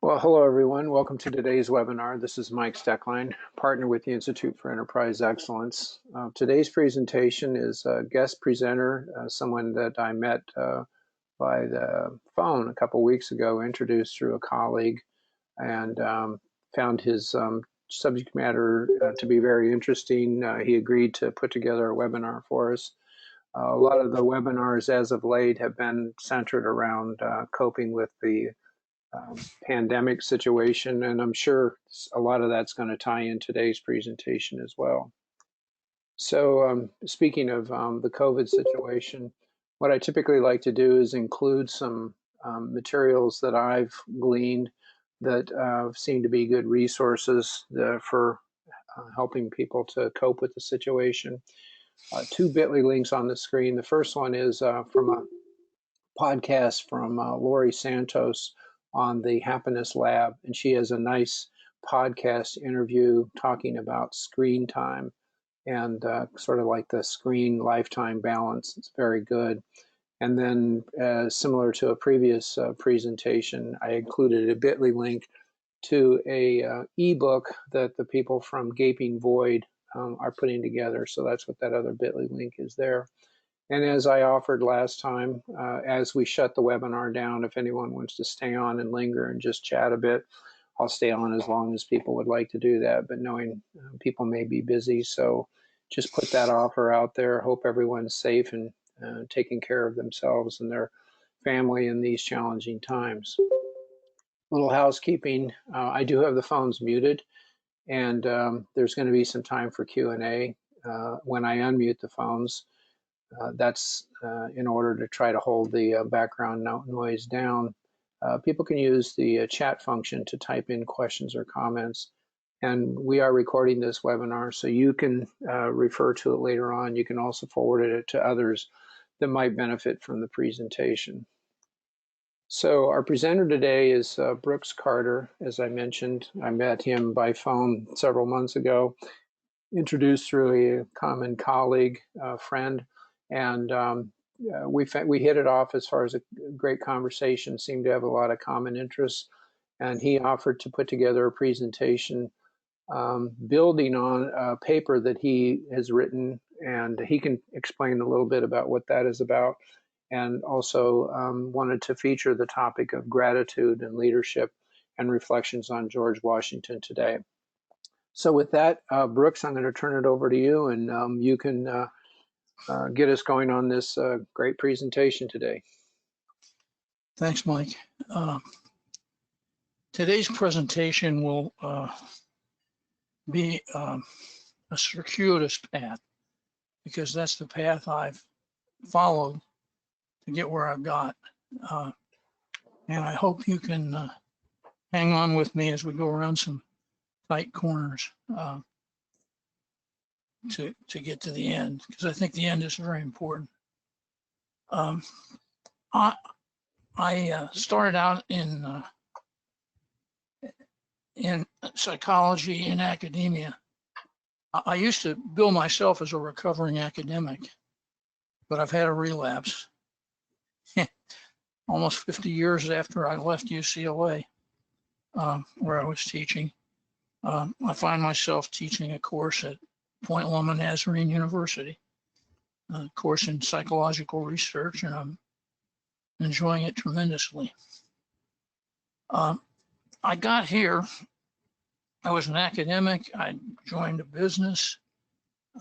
Well, hello everyone. Welcome to today's webinar. This is Mike Steckline, partner with the Institute for Enterprise Excellence. Today's presentation is a guest presenter, someone that I met by the phone a couple weeks ago, introduced through a colleague, and found his subject matter to be very interesting. He agreed to put together a webinar for us. A lot of the webinars as of late have been centered around coping with the pandemic situation, and I'm sure a lot of that's going to tie in today's presentation as well. So speaking of the COVID situation, what I typically like to do is include some materials that I've gleaned that seem to be good resources for helping people to cope with the situation. Two bit.ly links on the screen. The first one is from a podcast from Lori Santos on the Happiness Lab, and she has a nice podcast interview talking about screen time and sort of like the screen lifetime balance. It's very good. And then similar to a previous presentation, I included a bit.ly link to a ebook that the people from Gaping Void are putting together. So that's what that other bit.ly link is there. And as I offered last time, as we shut the webinar down, if anyone wants to stay on and linger and just chat a bit, I'll stay on as long as people would like to do that, but knowing people may be busy, so just put that offer out there. Hope everyone's safe and taking care of themselves and their family in these challenging times. Little housekeeping, I do have the phones muted, and there's going to be some time for Q&A when I unmute the phones. That's in order to try to hold the background noise down. People can use the chat function to type in questions or comments. And we are recording this webinar, so you can refer to it later on. You can also forward it to others that might benefit from the presentation. So our presenter today is Brooks Carter. As I mentioned, I met him by phone several months ago, introduced through a common colleague, friend. And we hit it off as far as a great conversation, seemed to have a lot of common interests. And he offered to put together a presentation building on a paper that he has written, and he can explain a little bit about what that is about, and also wanted to feature the topic of gratitude and leadership and reflections on George Washington today. So with that, Brooks, I'm going to turn it over to you, and you can get us going on this great presentation today. Thanks, Mike. Today's presentation will be a circuitous path, because that's the path I've followed to get where I've got. And I hope you can hang on with me as we go around some tight corners to get to the end, because I think the end is very important. I started out in psychology in academia. I used to bill myself as a recovering academic, but I've had a relapse. Almost 50 years after I left UCLA, where I was teaching. I find myself teaching a course at Point Loma Nazarene University, a course in psychological research, and I'm enjoying it tremendously. I got here, I was an academic, I joined a business,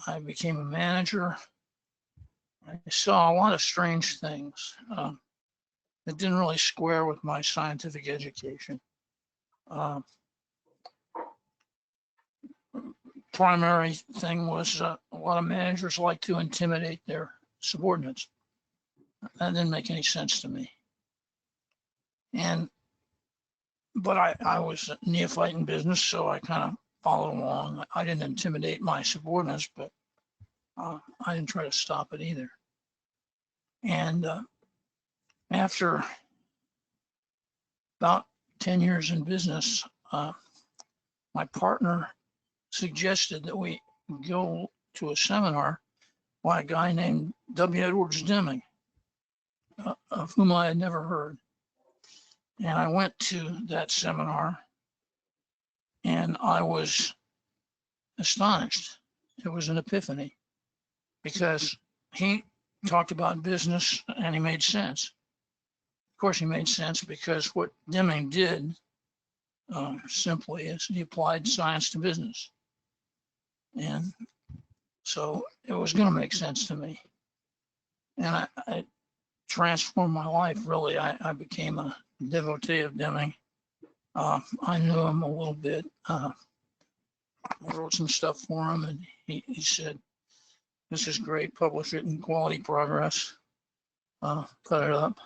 I became a manager. I saw a lot of strange things that didn't really square with my scientific education. Primary thing was a lot of managers like to intimidate their subordinates. That didn't make any sense to me. But I was a neophyte in business, so I kind of followed along. I didn't intimidate my subordinates, but I didn't try to stop it either. And after about 10 years in business, my partner suggested that we go to a seminar by a guy named W. Edwards Deming, of whom I had never heard. And I went to that seminar and I was astonished. It was an epiphany because he talked about business and he made sense. Of course, he made sense because what Deming did simply is he applied science to business. And so it was going to make sense to me. And I transformed my life, really. I became a devotee of Deming. I knew him a little bit. I wrote some stuff for him, and he said, "This is great, publish it in Quality Progress." Cut it up.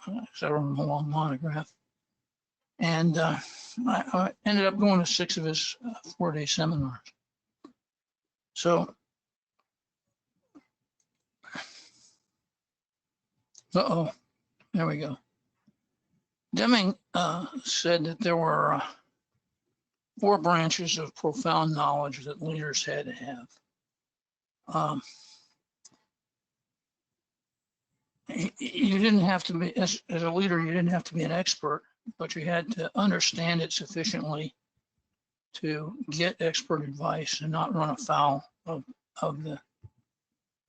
I wrote him a long monograph. And I ended up going to 6 of his 4-day seminars. So, there we go. Deming said that there were 4 branches of profound knowledge that leaders had to have. You didn't have to be, as a leader, you didn't have to be an expert, but you had to understand it sufficiently to get expert advice and not run afoul of the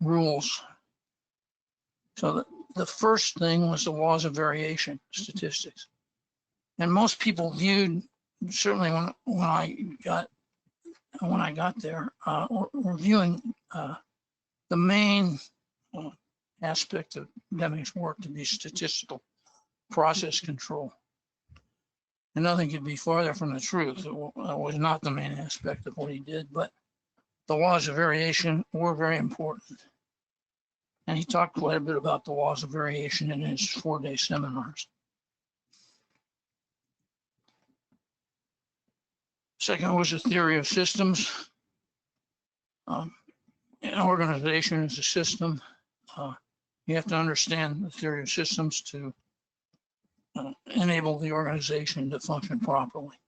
rules. So the first thing was the laws of variation, statistics. And most people viewed, certainly when I got there, were viewing the main aspect of Deming's work to be statistical process control. And nothing could be farther from the truth. It was not the main aspect of what he did, but the laws of variation were very important. And he talked quite a bit about the laws of variation in his 4-day seminars. Second was the theory of systems. An organization is a system. You have to understand the theory of systems to enable the organization to function properly.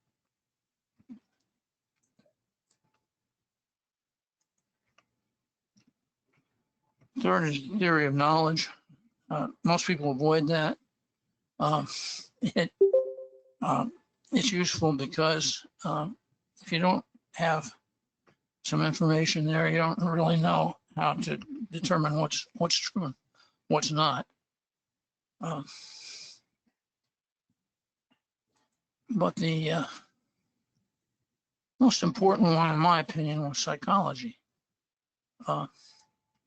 Third is theory of knowledge. Most people avoid that. It's useful because if you don't have some information there, you don't really know how to determine what's true and what's not. But the most important one, in my opinion, was psychology,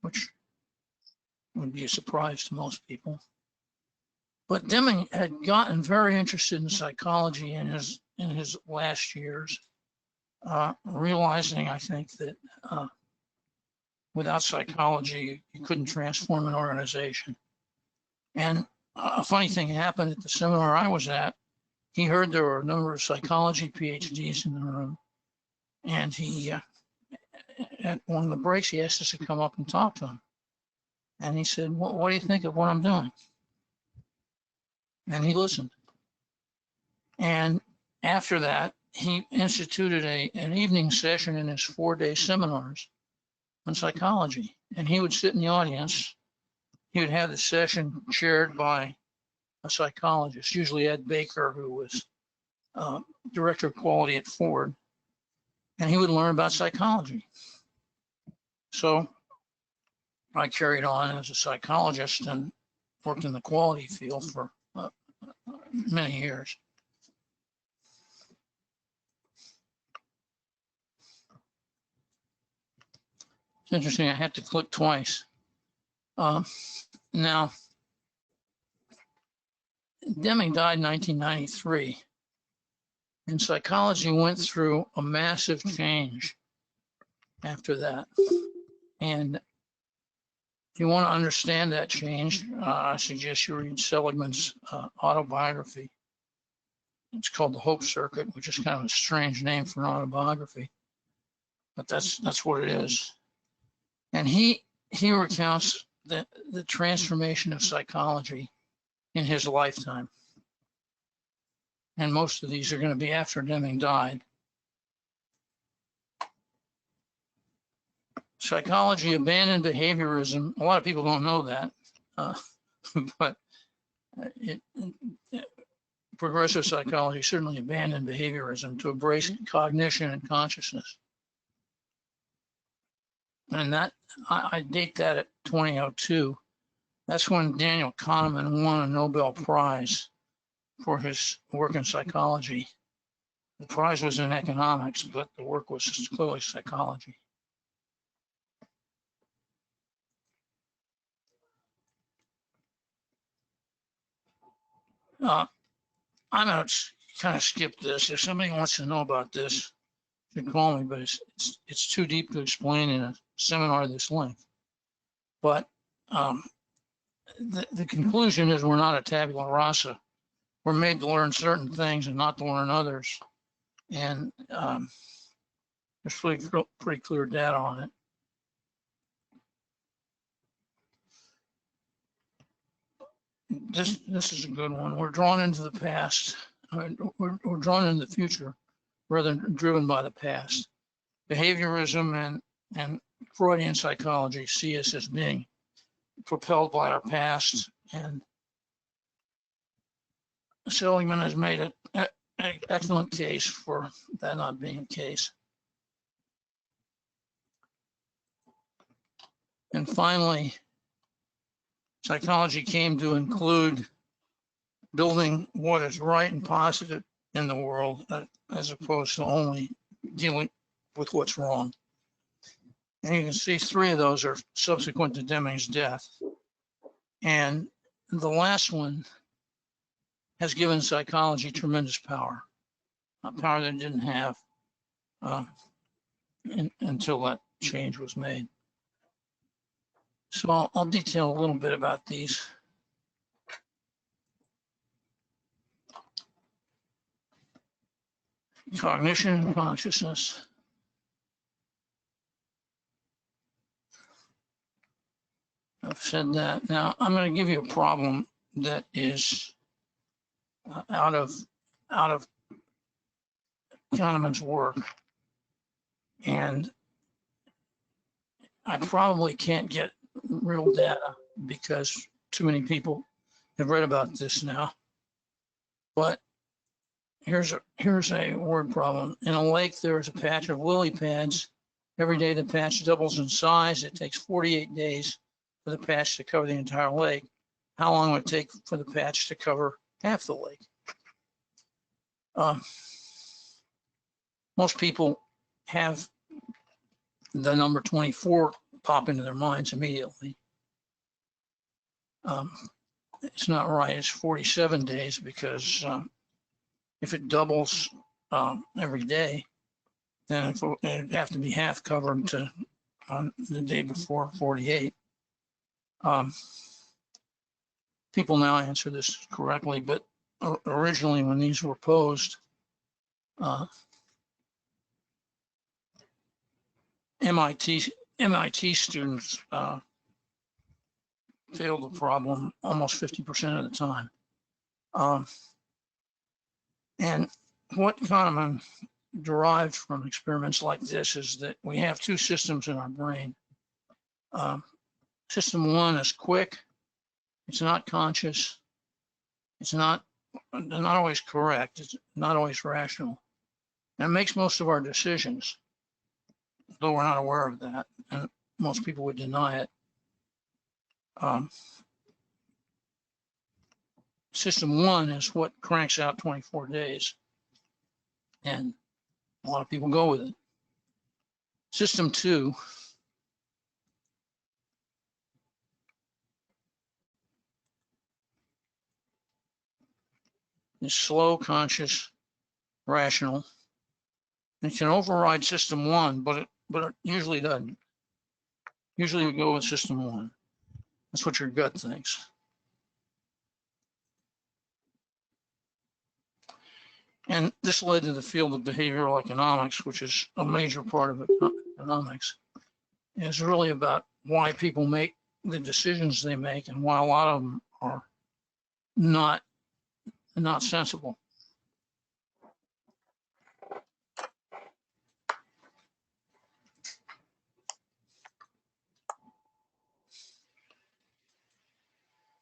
which would be a surprise to most people. But Deming had gotten very interested in psychology in his last years, realizing, I think, that without psychology, you couldn't transform an organization. And a funny thing happened at the seminar I was at. He heard there were a number of psychology PhDs in the room, and he, at one of the breaks, he asked us to come up and talk to him. And he said, what do you think of what I'm doing? And he listened. And after that, he instituted an evening session in his 4-day seminars on psychology. And he would sit in the audience. He would have the session chaired by a psychologist, usually Ed Baker, who was director of quality at Ford. And he would learn about psychology. So I carried on as a psychologist and worked in the quality field for many years. It's interesting, I had to click twice. Now, Deming died in 1993, and psychology went through a massive change after that. And if you want to understand that change, I suggest you read Seligman's autobiography. It's called The Hope Circuit, which is kind of a strange name for an autobiography, but that's what it is. And he recounts the transformation of psychology in his lifetime. And most of these are going to be after Deming died. Psychology abandoned behaviorism. A lot of people don't know that, but progressive psychology certainly abandoned behaviorism to embrace cognition and consciousness. And that, I date that at 2002. That's when Daniel Kahneman won a Nobel Prize for his work in psychology. The prize was in economics, but the work was clearly psychology. I'm going to kind of skip this. If somebody wants to know about this, you can call me, but it's too deep to explain in a seminar this length. But the conclusion is we're not a tabula rasa. We're made to learn certain things and not to learn others. And there's pretty clear data on it. This is a good one. We're drawn into the past. We're drawn into the future rather than driven by the past. Behaviorism and Freudian psychology see us as being propelled by our past, and Seligman has made an excellent case for that not being the case. And finally, psychology came to include building what is right and positive in the world, as opposed to only dealing with what's wrong. And you can see 3 of those are subsequent to Deming's death. And the last one has given psychology tremendous power, a power that it didn't have until that change was made. So I'll detail a little bit about these. Cognition consciousness. I've said that. Now I'm going to give you a problem that is out of Kahneman's work, and I probably can't get real data because too many people have read about this now. But here's a word problem. In a lake, there is a patch of lily pads. Every day the patch doubles in size. It takes 48 days for the patch to cover the entire lake. How long would it take for the patch to cover half the lake? Most people have the number 24 pop into their minds immediately. It's not right. It's 47 days because if it doubles every day, then it'd have to be half covered on the day before 48. People now answer this correctly, but originally when these were posed, MIT students failed the problem almost 50% of the time. And what Kahneman derived from experiments like this is that we have 2 systems in our brain. System 1 is quick. It's not conscious. It's not always correct. It's not always rational. And it makes most of our decisions, though we're not aware of that, and most people would deny it. System 1 is what cranks out 24 days, and a lot of people go with it. System 2 is slow, conscious, rational. It can override system 1, but it usually doesn't. Usually we go with system 1. That's what your gut thinks. And this led to the field of behavioral economics, which is a major part of economics. And it's really about why people make the decisions they make and why a lot of them are not sensible.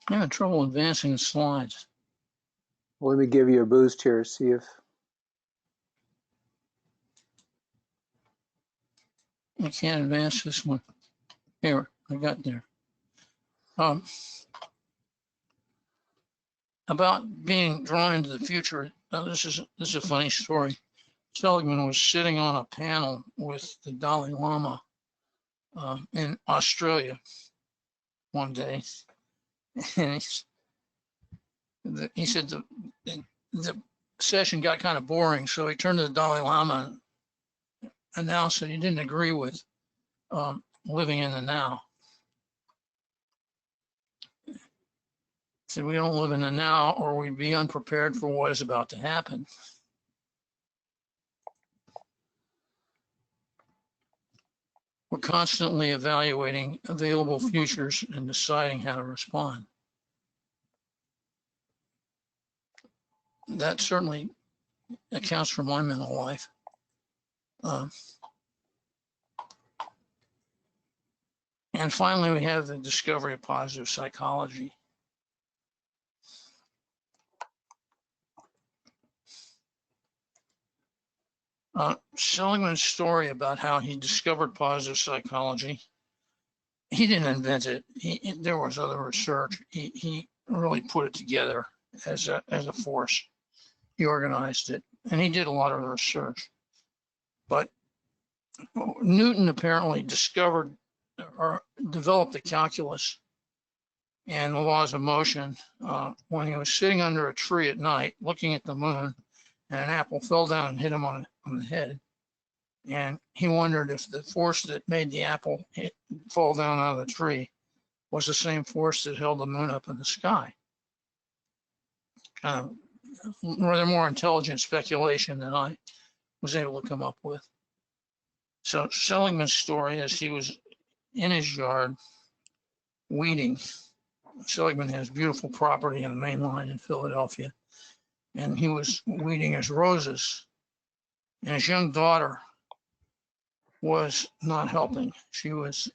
I'm having trouble advancing the slides. Well, let me give you a boost here, see if... I can't advance this one. Here, I got there. About being drawn into the future, this is a funny story. Seligman was sitting on a panel with the Dalai Lama in Australia one day, and he said the session got kind of boring, so he turned to the Dalai Lama and announced that he didn't agree with living in the now. He said, we don't live in the now, or we'd be unprepared for what is about to happen. We're constantly evaluating available futures and deciding how to respond. That certainly accounts for my mental life. And finally, we have the discovery of positive psychology. Seligman's story about how he discovered positive psychology, he didn't invent it. There was other research. He really put it together as a force. He organized it, and he did a lot of the research. But Newton apparently discovered or developed the calculus and the laws of motion when he was sitting under a tree at night looking at the moon, and an apple fell down and hit him on the head. And he wondered if the force that made the apple fall down out of the tree was the same force that held the moon up in the sky. Kind of rather more intelligent speculation than I was able to come up with. So Seligman's story is he was in his yard weeding. Seligman has beautiful property on the main line in Philadelphia. And he was weeding his roses. And his young daughter was not helping. She was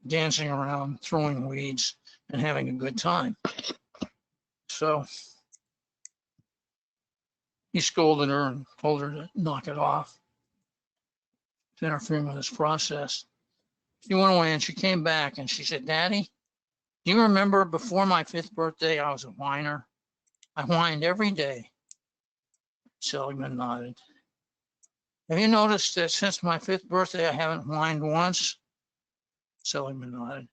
dancing around, throwing weeds, and having a good time. So he scolded her and told her to knock it off. It's interfering with his process. She went away and she came back and she said, Daddy, do you remember before my 5th birthday, I was a whiner? I whined every day. Seligman nodded. Have you noticed that since my 5th birthday, I haven't whined once? Seligman nodded.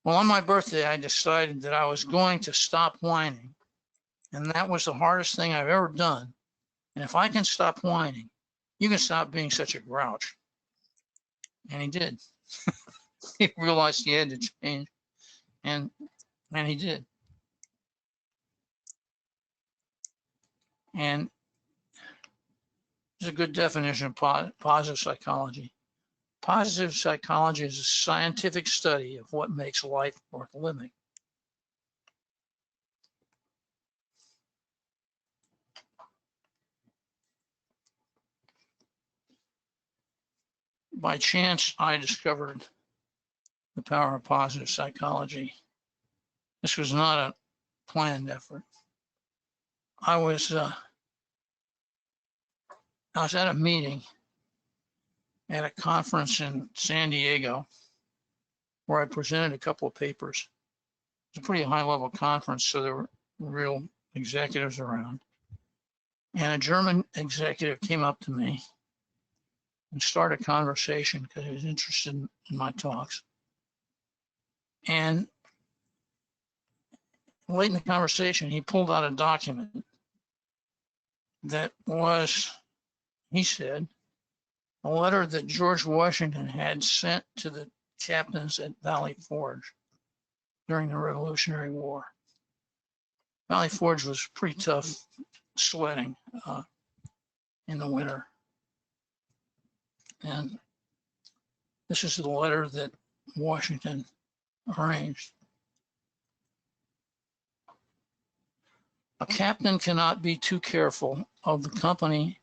Well, on my birthday, I decided that I was going to stop whining. And that was the hardest thing I've ever done. And if I can stop whining, you can stop being such a grouch. And he did. He realized he had to change. And he did. And there's a good definition of positive psychology. Positive psychology is a scientific study of what makes life worth living. By chance, I discovered the power of positive psychology. This was not a planned effort. I was at a meeting at a conference in San Diego where I presented a couple of papers. It was a pretty high-level conference, so there were real executives around. And a German executive came up to me and started a conversation because he was interested in my talks. And late in the conversation, he pulled out a document that was, he said, a letter that George Washington had sent to the captains at Valley Forge during the Revolutionary War. Valley Forge was pretty tough sledding in the winter. And this is the letter that Washington arranged. A captain cannot be too careful of the company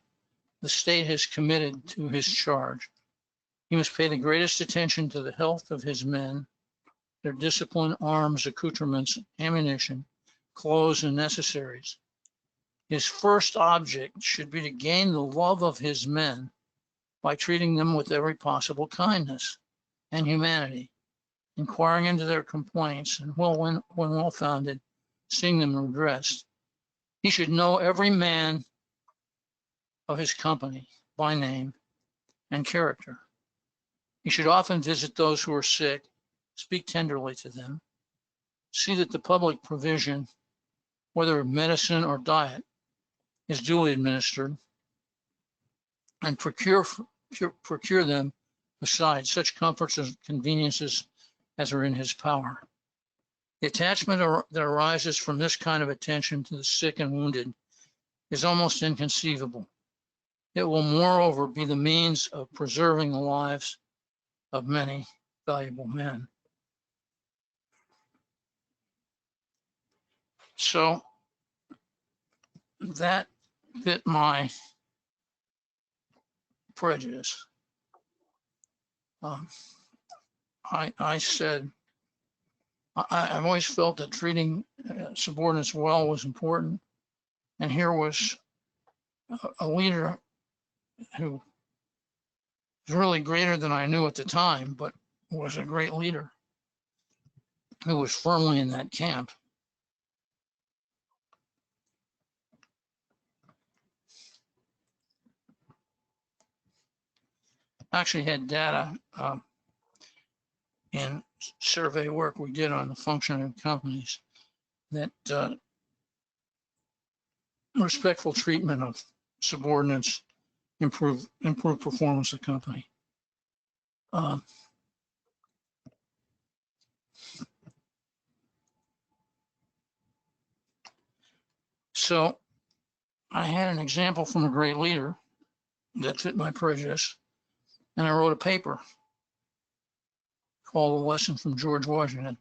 the state has committed to his charge. He must pay the greatest attention to the health of his men, their discipline, arms, accoutrements, ammunition, clothes, and necessaries. His first object should be to gain the love of his men by treating them with every possible kindness and humanity, inquiring into their complaints, and when well-founded, seeing them redressed. He should know every man of his company by name and character. He should often visit those who are sick, speak tenderly to them, see that the public provision, whether of medicine or diet, is duly administered, and procure them besides such comforts and conveniences as are in his power. The attachment that arises from this kind of attention to the sick and wounded is almost inconceivable. It will moreover be the means of preserving the lives of many valuable men. So that fit my prejudice. I said, I've always felt that treating subordinates well was important. And here was a leader who was really greater than I knew at the time, but was a great leader who was firmly in that camp. I actually had data in survey work we did on the functioning of companies that respectful treatment of subordinates improve performance of the company. So I had an example from a great leader that fit my prejudice, and I wrote a paper called A Lesson from George Washington.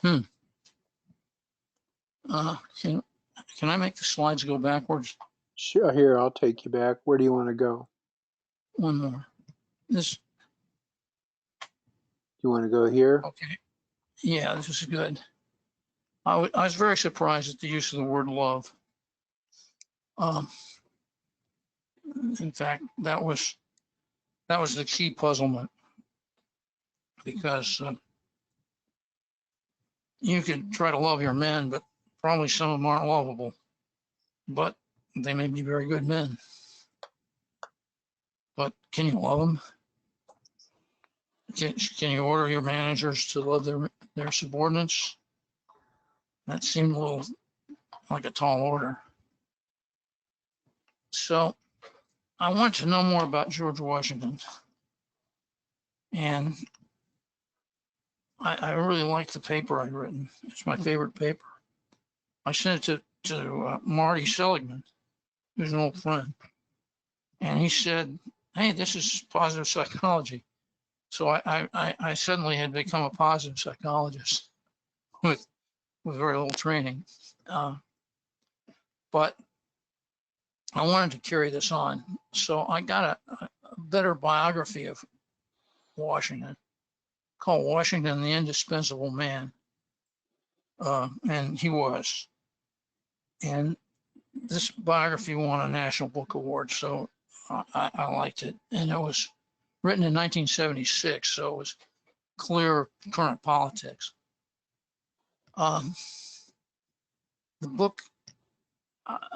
Can I make the slides go backwards? Sure, here, I'll take you back. Where do you want to go? One more. This. You want to go here? Okay. Yeah, this is good. I was very surprised at the use of the word love. In fact, that was the key puzzlement, because you could try to love your men, but probably some of them aren't lovable, but they may be very good men. But can you love them? Can you order your managers to love their subordinates? That seemed a little like a tall order. So I want to know more about George Washington. And I really like the paper I'd written. It's my favorite paper. I sent it to Marty Seligman, who's an old friend. And he said, hey, this is positive psychology. So I suddenly had become a positive psychologist with very little training. But I wanted to carry this on. So I got a better biography of Washington, called Washington, the Indispensable Man. And he was. And this biography won a National Book Award, so I liked it. And it was written in 1976, so it was clear current politics. The book,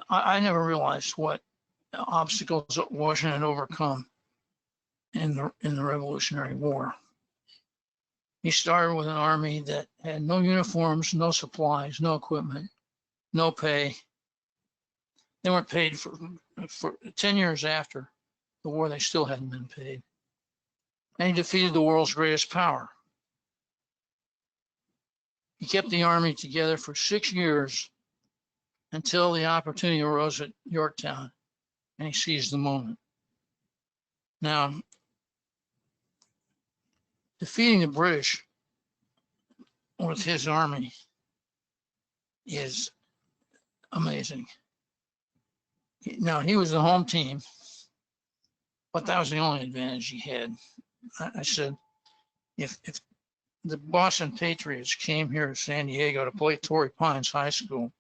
I never realized what obstacles Washington had overcome in the Revolutionary War. He started with an army that had no uniforms, no supplies, no equipment, no pay. They weren't paid for 10 years after the war. They still hadn't been paid. And he defeated the world's greatest power. He kept the army together for 6 years until the opportunity arose at Yorktown, and he seized the moment. Now, defeating the British with his army is amazing. Now, he was the home team, but that was the only advantage he had. I said, if the Boston Patriots came here to San Diego to play Torrey Pines High School,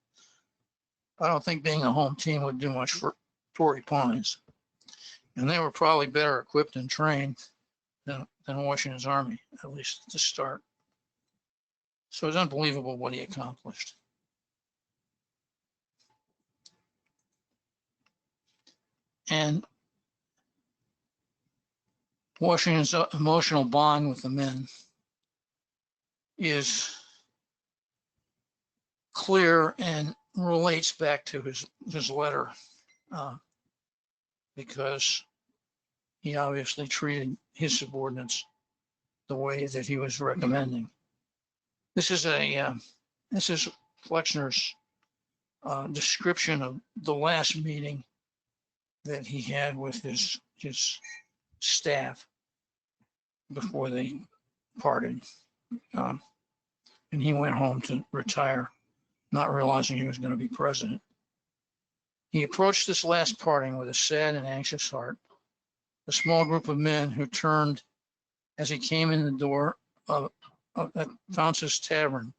I don't think being a home team would do much for Torrey Pines. And they were probably better equipped and trained than Washington's Army, at least to start. So it's unbelievable what he accomplished. And Washington's emotional bond with the men is clear and relates back to his letter, because he obviously treated his subordinates the way that he was recommending. This is Flexner's description of the last meeting that he had with his staff before they parted. And he went home to retire, not realizing he was going to be president. He approached this last parting with a sad and anxious heart. A small group of men who turned as he came in the door of Founce's Tavern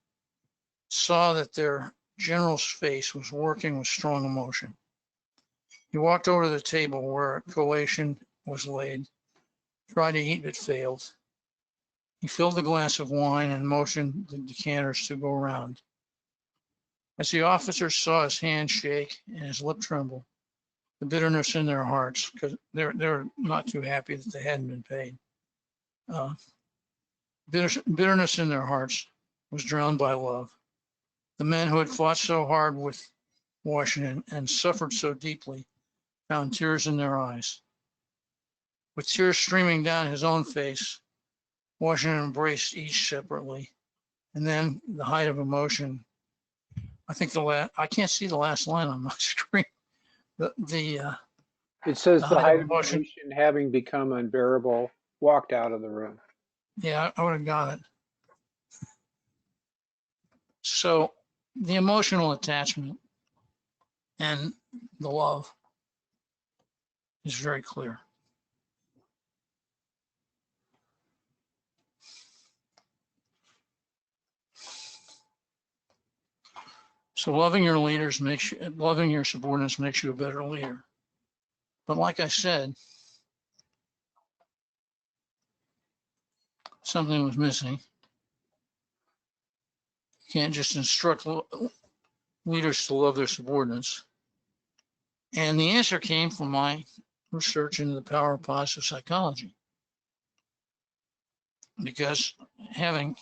saw that their general's face was working with strong emotion. He walked over to the table where a collation was laid, tried to eat but failed. He filled a glass of wine and motioned the decanters to go around. As the officers saw his hand shake and his lip tremble, the bitterness in their hearts, because they're not too happy that they hadn't been paid. Bitterness in their hearts was drowned by love. The men who had fought so hard with Washington and suffered so deeply found tears in their eyes. With tears streaming down his own face, Washington embraced each separately. And then the height of emotion, I think I can't see the last line on my screen. It says the height of emotion having become unbearable, walked out of the room. Yeah, I would have got it. So the emotional attachment and the love is very clear. So loving your leaders loving your subordinates makes you a better leader. But like I said, something was missing. You can't just instruct leaders to love their subordinates. And the answer came from my research into the power of positive psychology. Because having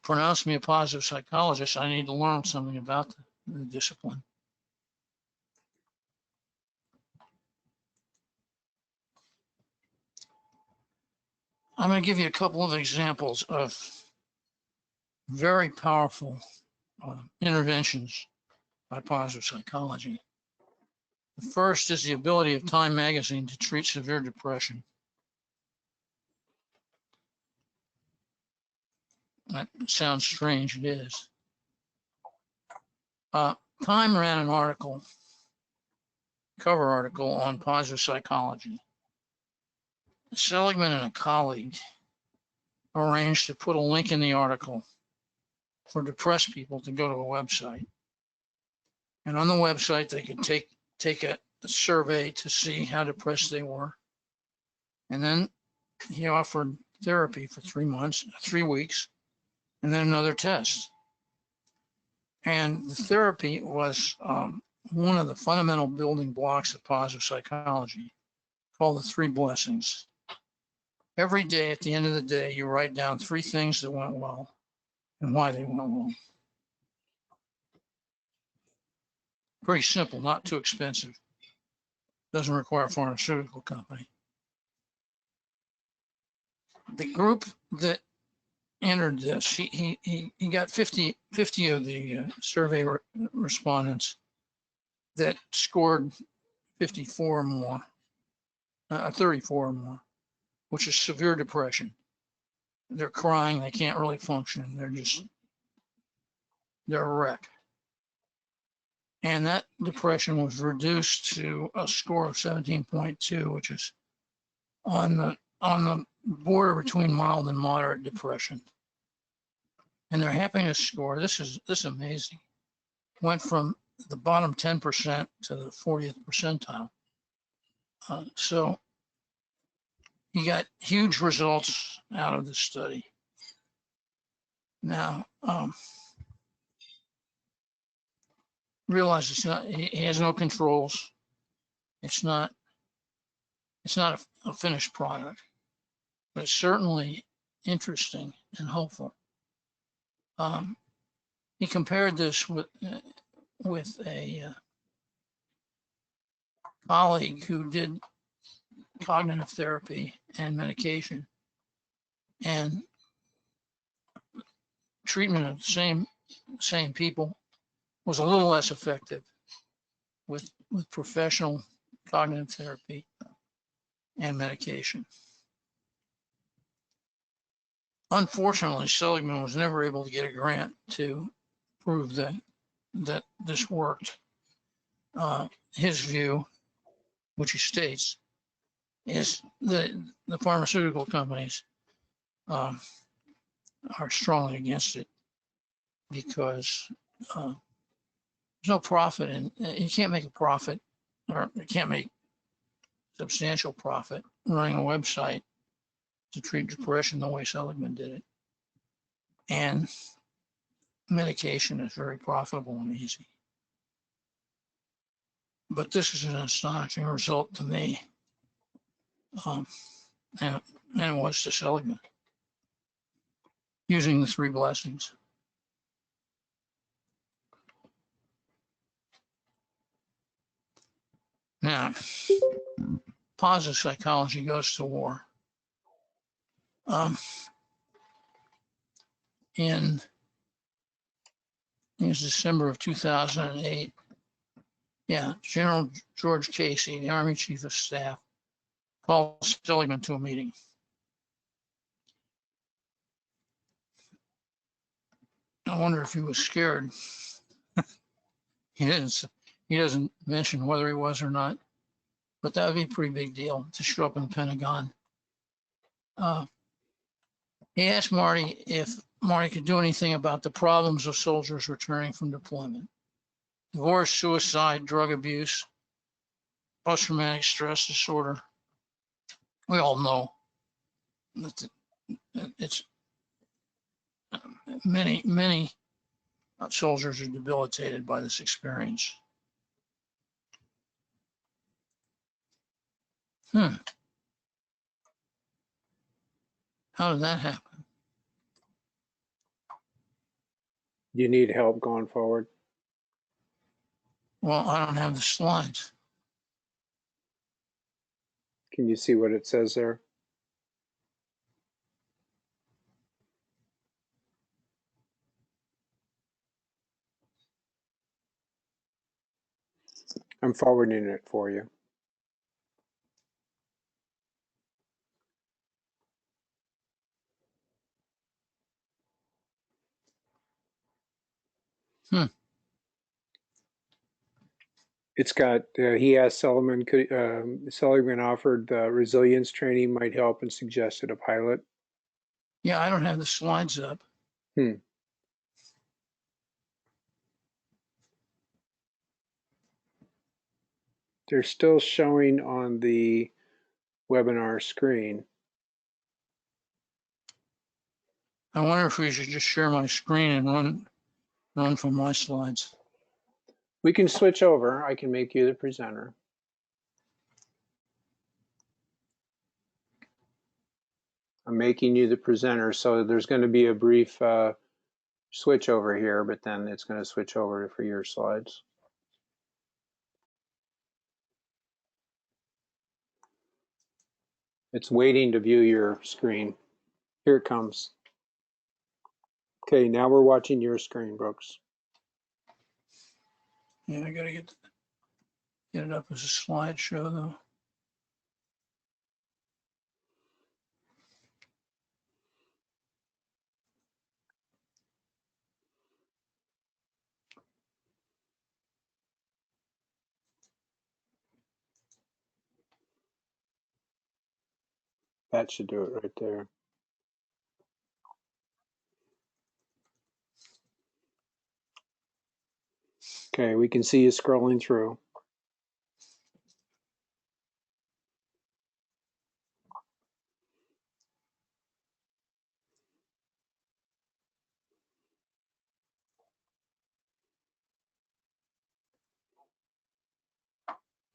pronounced me a positive psychologist, I need to learn something about the discipline. I'm going to give you a couple of examples of very powerful interventions by positive psychology. The first is the ability of Time magazine to treat severe depression. That sounds strange, it is. Time ran an article, cover article on positive psychology. Seligman and a colleague arranged to put a link in the article for depressed people to go to a website. And on the website, they could take a survey to see how depressed they were. And then he offered therapy for 3 weeks, and then another test. And the therapy was one of the fundamental building blocks of positive psychology, called the 3 blessings. Every day, at the end of the day, you write down 3 things that went well and why they went well. Pretty simple, not too expensive. Doesn't require a pharmaceutical company. The group that entered this, he got 50 of the survey respondents that scored 54 or more, 34 or more, which is severe depression. They're crying, they can't really function. They're a wreck. And that depression was reduced to a score of 17.2, which is on the border between mild and moderate depression. And their happiness score, this is amazing, went from the bottom 10% to the 40th percentile. So you got huge results out of this study. Now, realize it's not, he has no controls. It's not a finished product, but it's certainly interesting and hopeful. He compared this with a colleague who did cognitive therapy and medication, and treatment of the same people was a little less effective with professional cognitive therapy and medication. Unfortunately, Seligman was never able to get a grant to prove that this worked. His view, which he states, is that the pharmaceutical companies are strongly against it because there's no profit, and you can't make a profit, or you can't make substantial profit running a website to treat depression the way Seligman did it. And medication is very profitable and easy. But this is an astonishing result to me, and it was to Seligman, using the three blessings. Now, positive psychology goes to war. In December of 2008, General George Casey, the Army Chief of Staff, called Seligman to a meeting. I wonder if he was scared. He doesn't mention whether he was or not, but that would be a pretty big deal to show up in the Pentagon. He asked Marty if Marty could do anything about the problems of soldiers returning from deployment. Divorce, suicide, drug abuse, post-traumatic stress disorder. We all know that it's many soldiers are debilitated by this experience. How did that happen? You need help going forward? Well, I don't have the slides. Can you see what it says there? I'm forwarding it for you. It's got, he asked Seligman, Seligman offered resilience training might help and suggested a pilot. Yeah, I don't have the slides up. They're still showing on the webinar screen. I wonder if we should just share my screen and run from my slides. We can switch over. I can make you the presenter. I'm making you the presenter, so there's going to be a brief switch over here, but then it's going to switch over for your slides. It's waiting to view your screen. Here it comes. Okay, now we're watching your screen, Brooks. Yeah, I gotta get it up as a slideshow though. That should do it right there. Okay, we can see you scrolling through.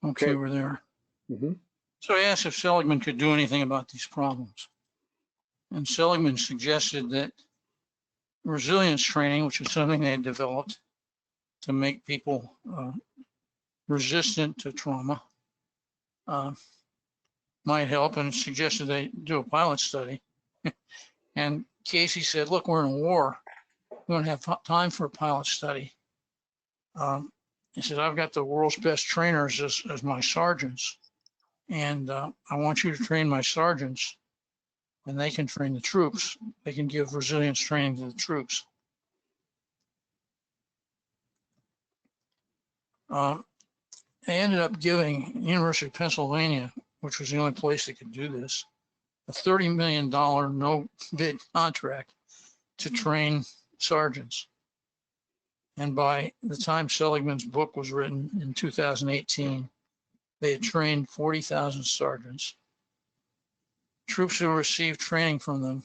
Okay, we're there. Mm-hmm. So I asked if Seligman could do anything about these problems. And Seligman suggested that resilience training, which is something they had developed to make people resistant to trauma, might help, and suggested they do a pilot study. And Casey said, look, we're in a war. We don't have time for a pilot study. He said, I've got the world's best trainers as my sergeants. And I want you to train my sergeants, and they can train the troops. They can give resilience training to the troops. They ended up giving University of Pennsylvania, which was the only place that could do this, a $30 million no-bid contract to train sergeants. And by the time Seligman's book was written in 2018, they had trained 40,000 sergeants. Troops who received training from them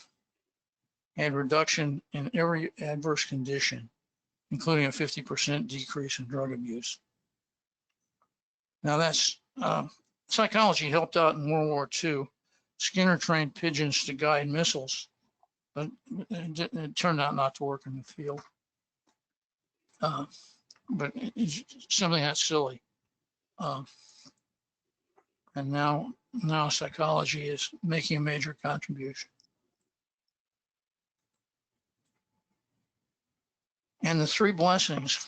had reduction in every adverse condition, including a 50% decrease in drug abuse. Now that's psychology helped out in World War II. Skinner trained pigeons to guide missiles, but it turned out not to work in the field. But it's something that's silly. And now psychology is making a major contribution. And the three blessings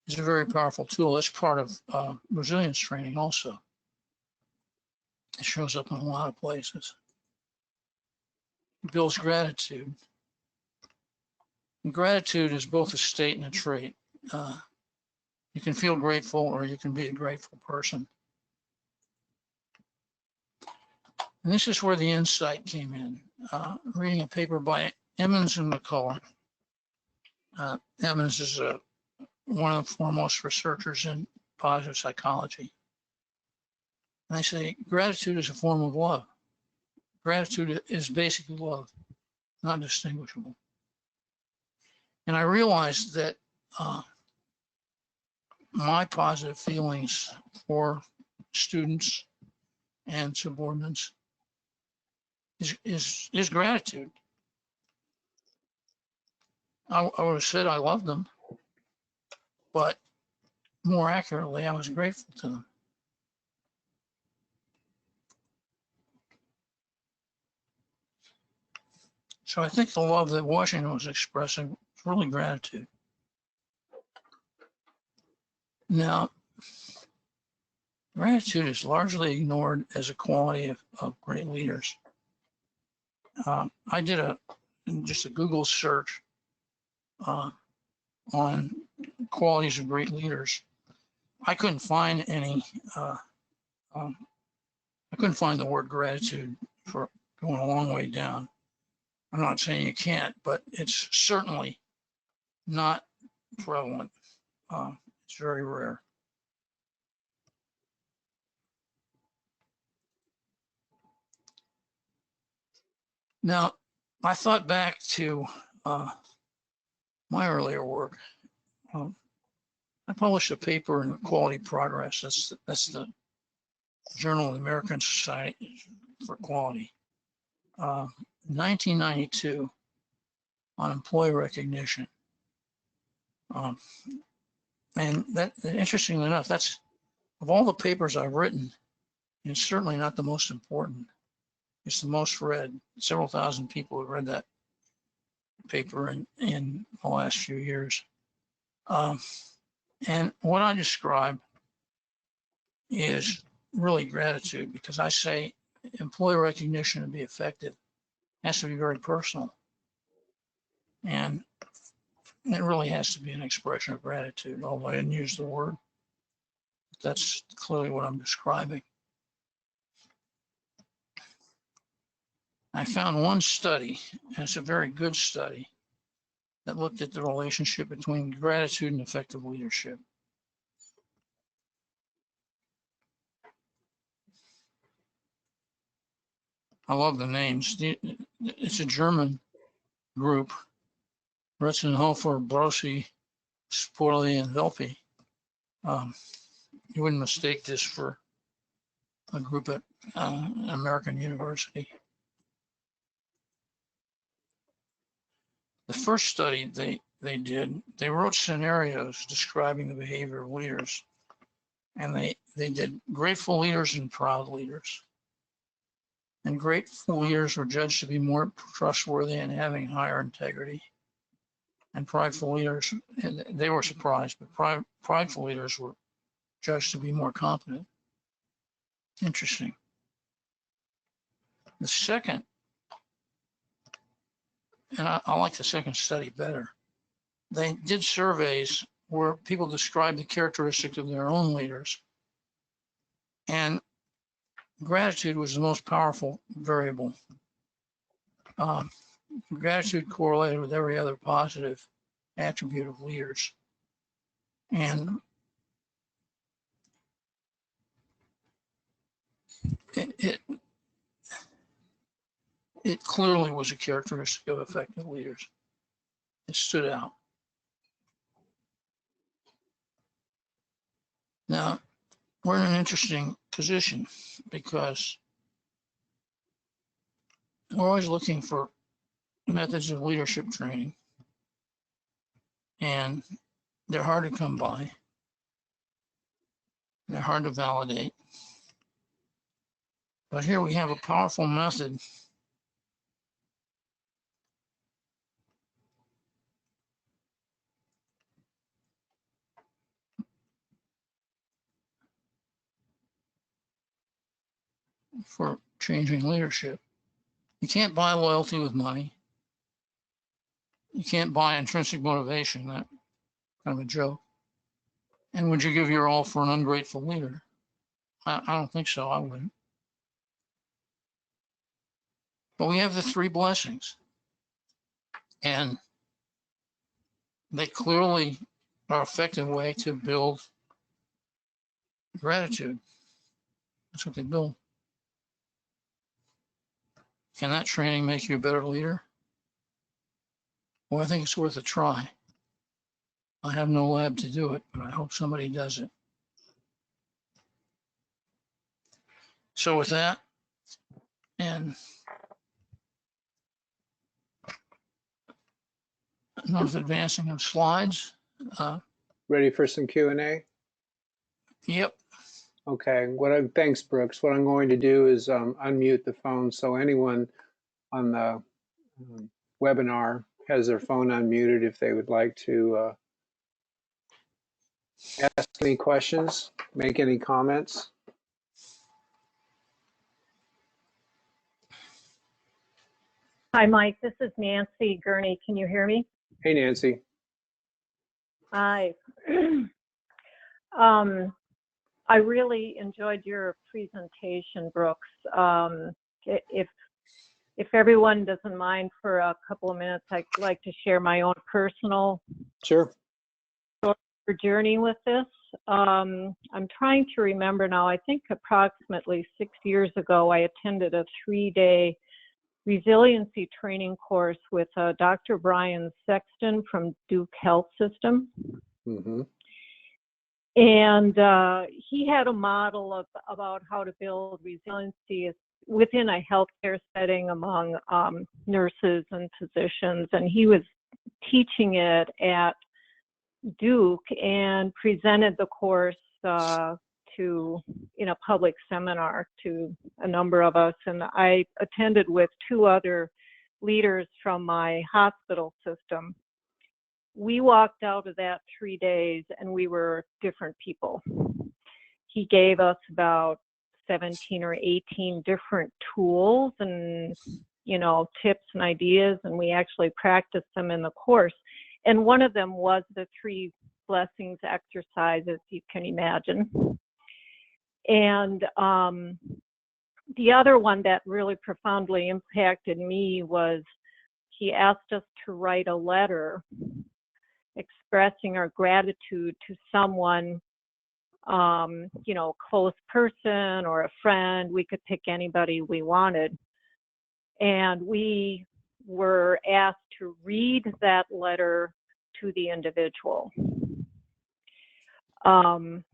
is a very powerful tool. It's part of resilience training also. It shows up in a lot of places. It builds gratitude. And gratitude is both a state and a trait. You can feel grateful, or you can be a grateful person. And this is where the insight came in. Reading a paper by Emmons and McCullough. Emmons is one of the foremost researchers in positive psychology. And they say gratitude is a form of love. Gratitude is basically love, not distinguishable. And I realized that my positive feelings for students and subordinates is gratitude. I would have said I loved them, but more accurately, I was grateful to them. So I think the love that Washington was expressing was really gratitude. Now, gratitude is largely ignored as a quality of great leaders. I did just a Google search on qualities of great leaders. I couldn't find any. I couldn't find the word gratitude for going a long way down. I'm not saying you can't, but it's certainly not prevalent. It's very rare. Now, I thought back to my earlier work. I published a paper in Quality Progress. That's the Journal of the American Society for Quality. 1992 on employee recognition. And that, interestingly enough, that's, of all the papers I've written, it's certainly not the most important. It's the most read. Several thousand people have read that paper in the last few years. And what I describe is really gratitude, because I say employee recognition to be effective has to be very personal. And it really has to be an expression of gratitude, although I didn't use the word. That's clearly what I'm describing. I found one study, and it's a very good study, that looked at the relationship between gratitude and effective leadership. I love the names. It's a German group, Retzenhofer, Brossi, Sporley, and Velpe. You wouldn't mistake this for a group at an American university. The first study they did, they wrote scenarios describing the behavior of leaders. And they did grateful leaders and proud leaders. And grateful leaders were judged to be more trustworthy and having higher integrity. And prideful leaders, and they were surprised, but prideful leaders were judged to be more competent. Interesting. The second, and I like the second study better, they did surveys where people described the characteristics of their own leaders. And gratitude was the most powerful variable. Gratitude correlated with every other positive attribute of leaders. And it clearly was a characteristic of effective leaders. It stood out. Now, we're in an interesting position because we're always looking for methods of leadership training, and they're hard to come by. They're hard to validate. But here we have a powerful method for changing leadership. You can't buy loyalty with money. You can't buy intrinsic motivation. That kind of a joke. And would you give your all for an ungrateful leader? I don't think so. I wouldn't. But we have the three blessings, and they clearly are an effective way to build gratitude. That's what they build. Can that training make you a better leader? Well, I think it's worth a try. I have no lab to do it, but I hope somebody does it. So with that, and enough advancing of slides. Ready for some Q&A? Yep. Okay. Thanks, Brooks. What I'm going to do is unmute the phone so anyone on the webinar has their phone unmuted if they would like to ask any questions, make any comments. Hi, Mike. This is Nancy Gurney. Can you hear me? Hey, Nancy. Hi. I really enjoyed your presentation, Brooks. If everyone doesn't mind for a couple of minutes, I'd like to share my own personal journey with this. I'm trying to remember now. I think approximately 6 years ago, I attended a 3-day resiliency training course with Dr. Brian Sexton from Duke Health System. Mm-hmm. And he had a model about how to build resiliency within a healthcare setting among nurses and physicians. And he was teaching it at Duke and presented the course in a public seminar to a number of us. And I attended with 2 other leaders from my hospital system. We walked out of that 3 days and we were different people. He gave us about 17 or 18 different tools and, tips and ideas, and we actually practiced them in the course. And one of them was the 3 blessings exercise, as you can imagine. And the other one that really profoundly impacted me was he asked us to write a letter expressing our gratitude to someone, you know, close person or a friend. We could pick anybody we wanted. And we were asked to read that letter to the individual. And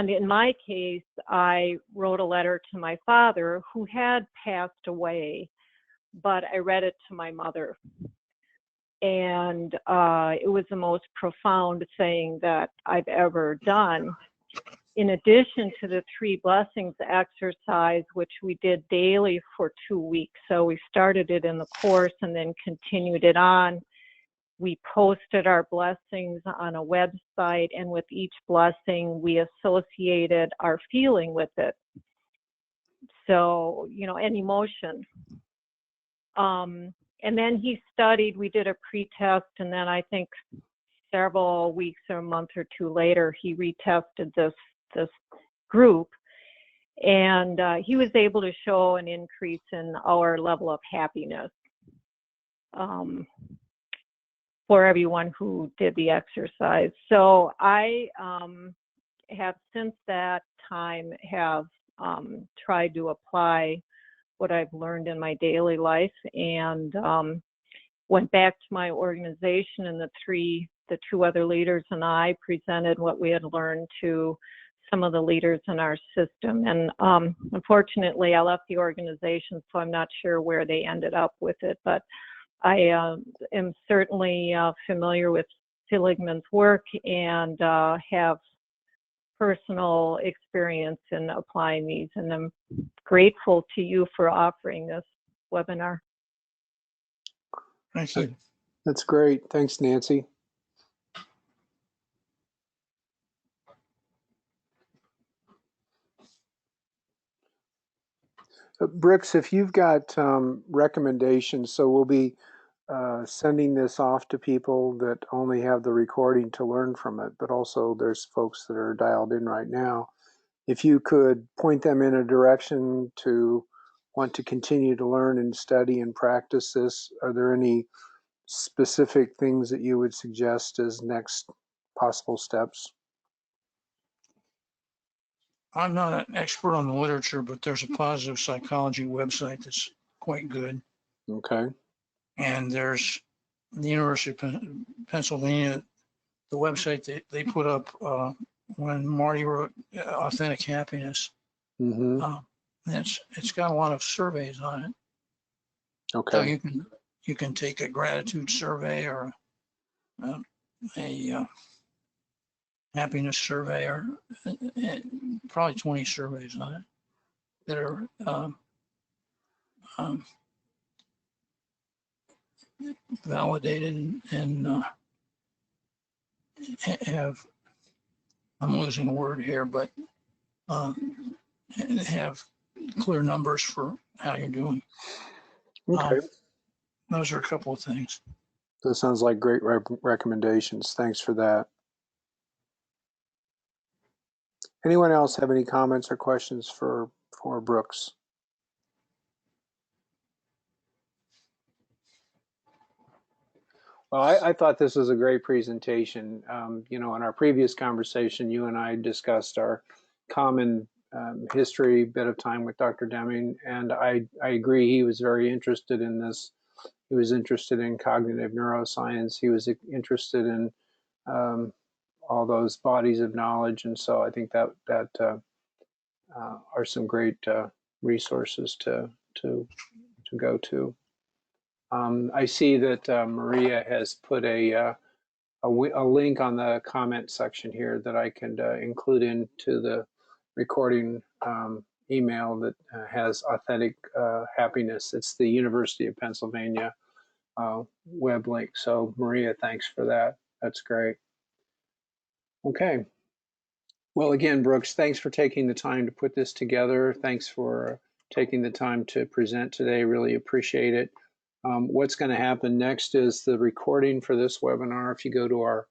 in my case, I wrote a letter to my father who had passed away, but I read it to my mother. And it was the most profound thing that I've ever done. In addition to the 3 blessings exercise, which we did daily for 2 weeks. So we started it in the course and then continued it on. We posted our blessings on a website, and with each blessing, we associated our feeling with it. So, you know, an emotion. And then he studied, we did a pre-test, and then I think several weeks or a month or 2 later, he retested this group, and he was able to show an increase in our level of happiness for everyone who did the exercise. So I have since that time have tried to apply what I've learned in my daily life, and went back to my organization, and the 2 other leaders and I presented what we had learned to some of the leaders in our system. And unfortunately, I left the organization, so I'm not sure where they ended up with it, but I am certainly familiar with Seligman's work and have personal experience in applying these, and I'm grateful to you for offering this webinar. Thank you. That's great. Thanks, Nancy. Brooks, if you've got recommendations, so we'll be sending this off to people that only have the recording to learn from it, but also there's folks that are dialed in right now. If you could point them in a direction to want to continue to learn and study and practice this, are there any specific things that you would suggest as next possible steps? I'm not an expert on the literature, but there's a positive psychology website that's quite good. Okay. And there's the University of Pennsylvania, the website they put up when Marty wrote Authentic Happiness. Mm-hmm. It's got a lot of surveys on it. Okay. So you can take a gratitude survey or a happiness survey, or probably 20 surveys on it that are validated and have, I'm losing a word here, but have clear numbers for how you're doing. Okay. Those are a couple of things. That sounds like great recommendations. Thanks for that. Anyone else have any comments or questions for Brooks? Well, I thought this was a great presentation. You know, in our previous conversation, you and I discussed our common history, bit of time with Dr. Deming, and I agree he was very interested in this. He was interested in cognitive neuroscience. He was interested in all those bodies of knowledge, and so I think that are some great resources to go to. I see that Maria has put a link on the comment section here that I can include into the recording email that has Authentic Happiness. It's the University of Pennsylvania web link. So Maria, thanks for that. That's great. Okay. Well, again, Brooks, thanks for taking the time to put this together. Thanks for taking the time to present today. Really appreciate it. What's going to happen next is the recording for this webinar. If you go to our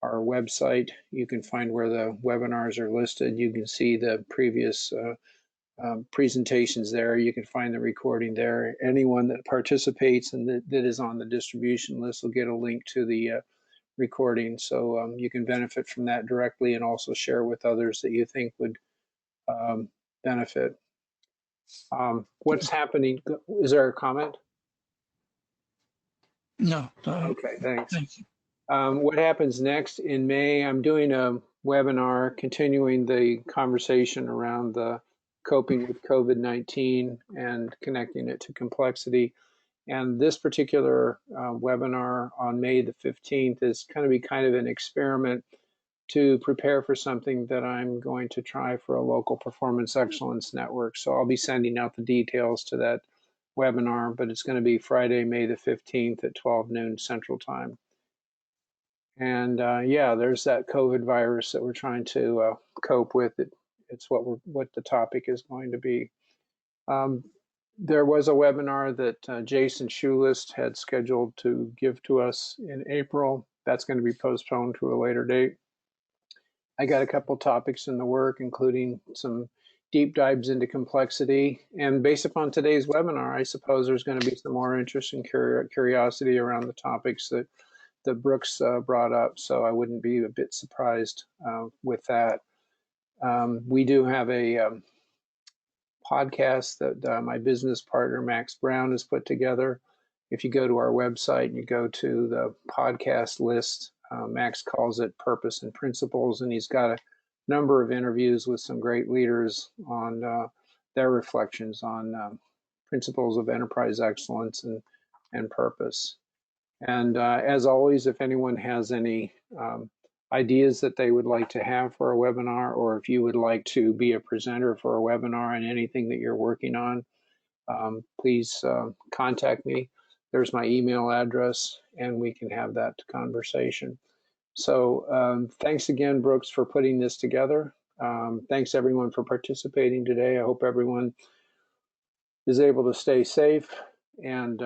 website, you can find where the webinars are listed. You can see the previous presentations there. You can find the recording there. Anyone that participates and that is on the distribution list will get a link to the recording, so you can benefit from that directly and also share with others that you think would benefit. What's happening? Is there a comment? No. Okay, thanks. Thank you. What happens next in May? I'm doing a webinar continuing the conversation around the coping with COVID-19 and connecting it to complexity. And this particular webinar on May the 15th is going to be kind of an experiment to prepare for something that I'm going to try for a local performance excellence network. So I'll be sending out the details to that webinar, but it's going to be Friday, May the 15th at 12 noon Central Time. And yeah, there's that COVID virus that we're trying to cope with. It's what the topic is going to be. There was a webinar that Jason Schulist had scheduled to give to us in April. That's going to be postponed to a later date. I got a couple topics in the work, including some deep dives into complexity. And based upon today's webinar, I suppose there's going to be some more interest and curiosity around the topics that Brooks brought up. So I wouldn't be a bit surprised with that. We do have a podcast that my business partner, Max Brown, has put together. If you go to our website and you go to the podcast list, Max calls it Purpose and Principles, and he's got a number of interviews with some great leaders on their reflections on principles of enterprise excellence and purpose. And as always, if anyone has any ideas that they would like to have for a webinar, or if you would like to be a presenter for a webinar and anything that you're working on, please contact me. There's my email address, and we can have that conversation. So thanks again, Brooks, for putting this together. Thanks everyone for participating today. I hope everyone is able to stay safe, and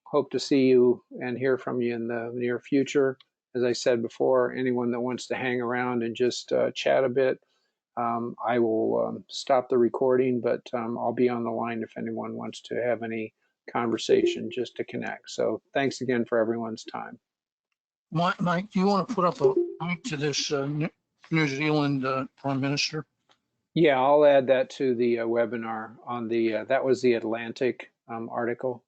hope to see you and hear from you in the near future. As I said before, anyone that wants to hang around and just chat a bit, I will stop the recording, but I'll be on the line if anyone wants to have any conversation just to connect. So thanks again for everyone's time. Mike, do you want to put up a link to this New Zealand Prime Minister? Yeah, I'll add that to the webinar on the, that was the Atlantic article.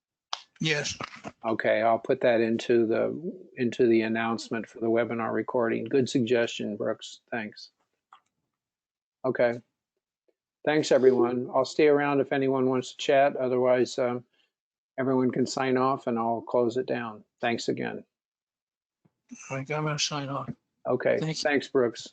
Yes. Okay, I'll put that into the announcement for the webinar recording. Good suggestion, Brooks. Thanks. Okay. Thanks, everyone. I'll stay around if anyone wants to chat. Otherwise, everyone can sign off and I'll close it down. Thanks again. I think I'm going to sign off. Okay. Thank you. Thanks, Brooks.